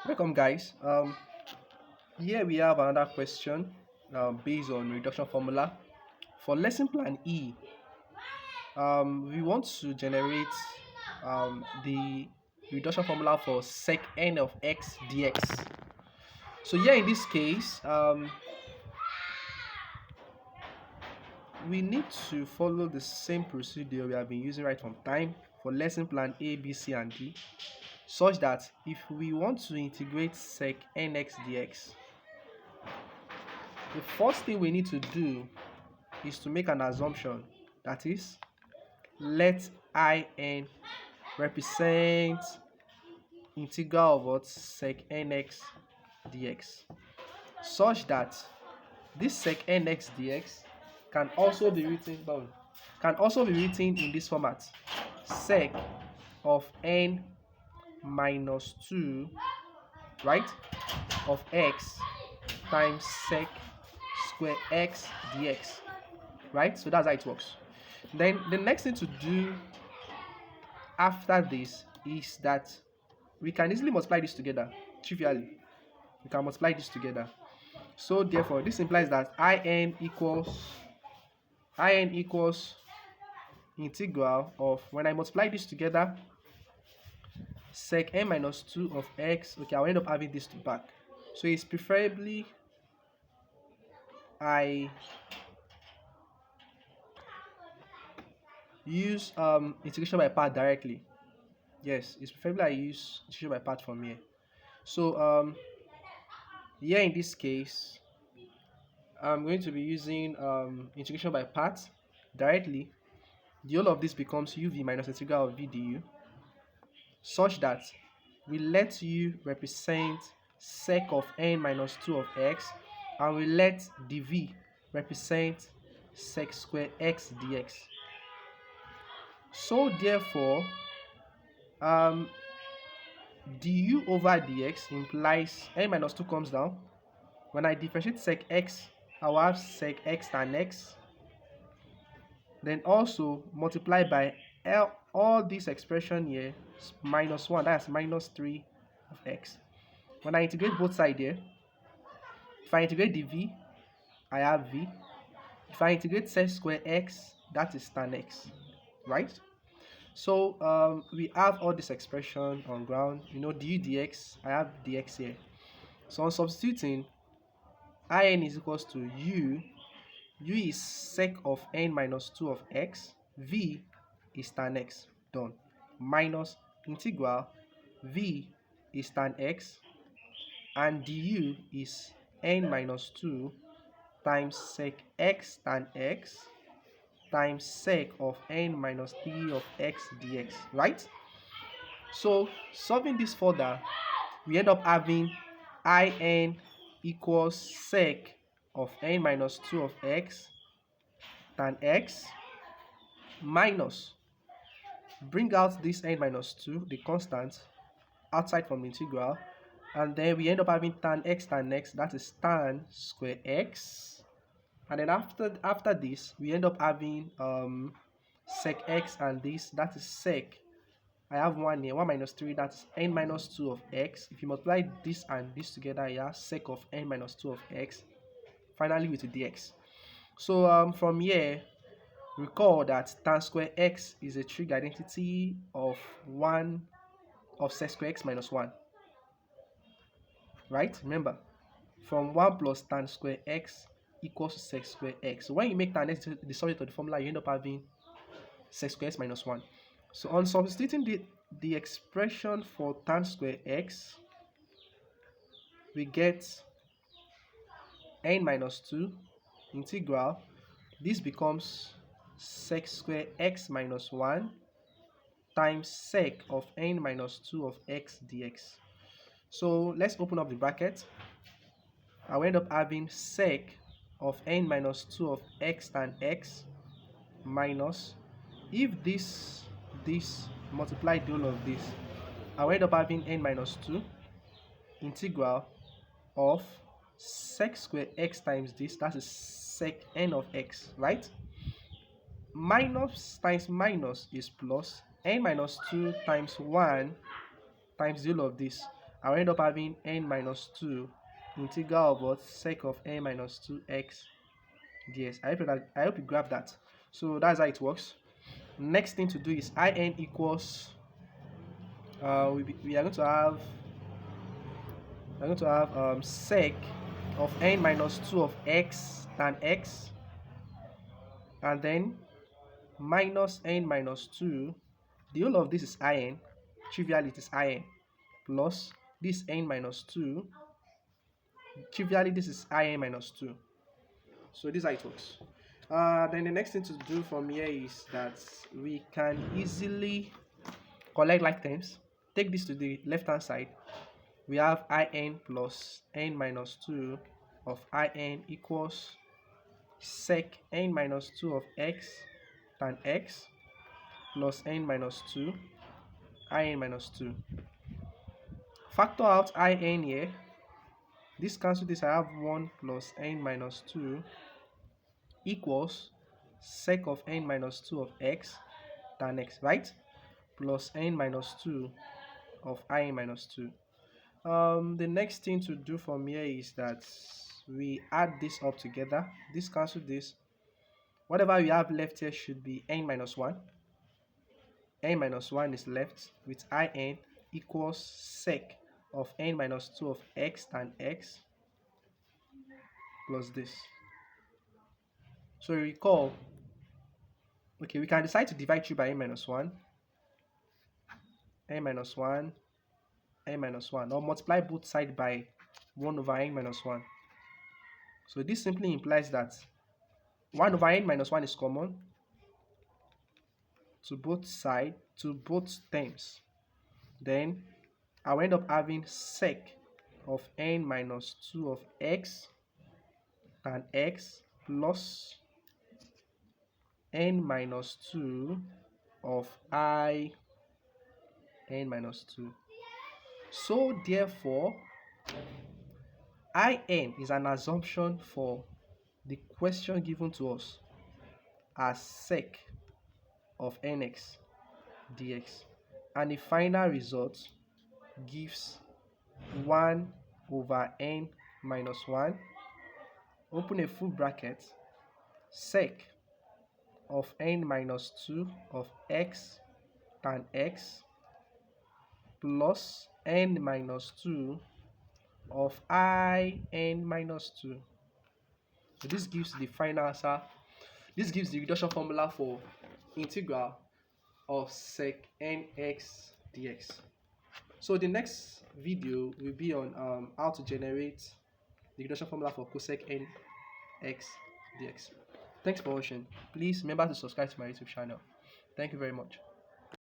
Welcome, guys. Here we have another question based on reduction formula. For lesson plan E, we want to generate the reduction formula for sec n of x dx. So here in this case, we need to follow the same procedure we have been using right from time for lesson plan A, B, C, and D, such that if we want to integrate sec nx dx, the first thing we need to do is to make an assumption, that is, let in represent integral of what sec nx dx, such that this sec nx dx can also be written in this format: sec of n minus 2, right, of x times sec square x dx, right? So that's how it works. Then the next thing to do after this is that we can easily multiply this together. Trivially, we can multiply this together. So therefore, this implies that in equals integral of, when I multiply this together, sec n minus 2 of x. Okay, I'll end up having this to back. So it's preferably I use integration by part directly. Yes, it's preferably I use integration by part from here. So here in this case, I'm going to be using integration by part directly. The whole of this becomes uv minus integral of v du, such that we let u represent sec of n minus 2 of x, and we let dv represent sec square x dx. So therefore, du over dx implies n minus 2 comes down. When I differentiate sec x, I will have sec x tan x. Then also multiply by all this expression here, minus 1, that's minus 3 of x. When I integrate both sides here, if I integrate dv, I have v. If I integrate sec square x, that is tan x, right? So we have all this expression on ground, du dx, I have dx here. So on substituting, in is equals to u is sec of n minus 2 of x, v is tan x, done, minus integral v is tan x, and du is n minus 2 times sec x tan x times sec of n minus 3 of x dx, right? So solving this further, we end up having in equals sec of n minus 2 of x tan x minus, bring out this n minus 2, the constant, outside from the integral, and then we end up having tan x, that is tan square x, and then after this we end up having sec x, and this, that is sec, I have 1 here, 1 minus 3, that's n minus 2 of x. If you multiply this and this together, you have sec of n minus 2 of x, finally with the dx. So from here, recall that tan square x is a trig identity of sec square x minus 1, right? Remember, from 1 plus tan square x equals to sec square x. So when you make tan x the subject of the formula, you end up having sec square x minus 1. So on substituting the expression for tan square x, we get n minus 2 integral, this becomes sec square x minus 1 times sec of n minus 2 of x dx. So let's open up the bracket. I will end up having sec of n minus 2 of x tan x minus, if this multiply the whole of this, I will end up having n minus 2 integral of sec square x times this, that is sec n of x, right? Minus times minus is plus, n minus 2 times 1 times the whole of this, I'll end up having n minus 2 integral of what? Sec of n minus 2x ds. I hope you grab that. So that's how it works. Next thing to do is in equals we are going to have sec of n minus 2 of x tan x, and then minus n minus 2. The whole of this is in, trivially it is in, plus this n minus 2, trivially this is in minus 2. So this is how it works. Then the next thing to do from here is that we can easily collect like terms. Take this to the left hand side. We have in plus n minus 2 of in equals sec n minus 2 of x tan x plus n minus 2 in minus 2. Factor out in here. This cancel this, I have 1 plus n minus 2 equals sec of n minus 2 of x tan x, right? Plus n minus 2 of in minus 2. The next thing to do from here is that we add this up together. This cancel this. Whatever we have left here should be n minus 1. N minus 1 is left with in equals sec of n minus 2 of x tan x plus this. So recall, okay, we can decide to divide through by n minus 1, n minus 1, n minus 1, or multiply both sides by 1 over n minus 1. So this simply implies that 1 over n minus 1 is common to both sides, to both terms. Then I will end up having sec of n minus 2 of x tan x plus n minus 2 of n minus 2. So therefore, in is an assumption for the question given to us as sec of nx dx, and the final result gives 1 over n minus 1, open a full bracket, sec of n minus 2 of x tan x plus n minus 2 of in minus 2. So this gives the final answer. This gives the reduction formula for integral of sec nx dx. So the next video will be on how to generate the reduction formula for cosec nx dx. Thanks for watching. Please remember to subscribe to my YouTube channel. Thank you very much.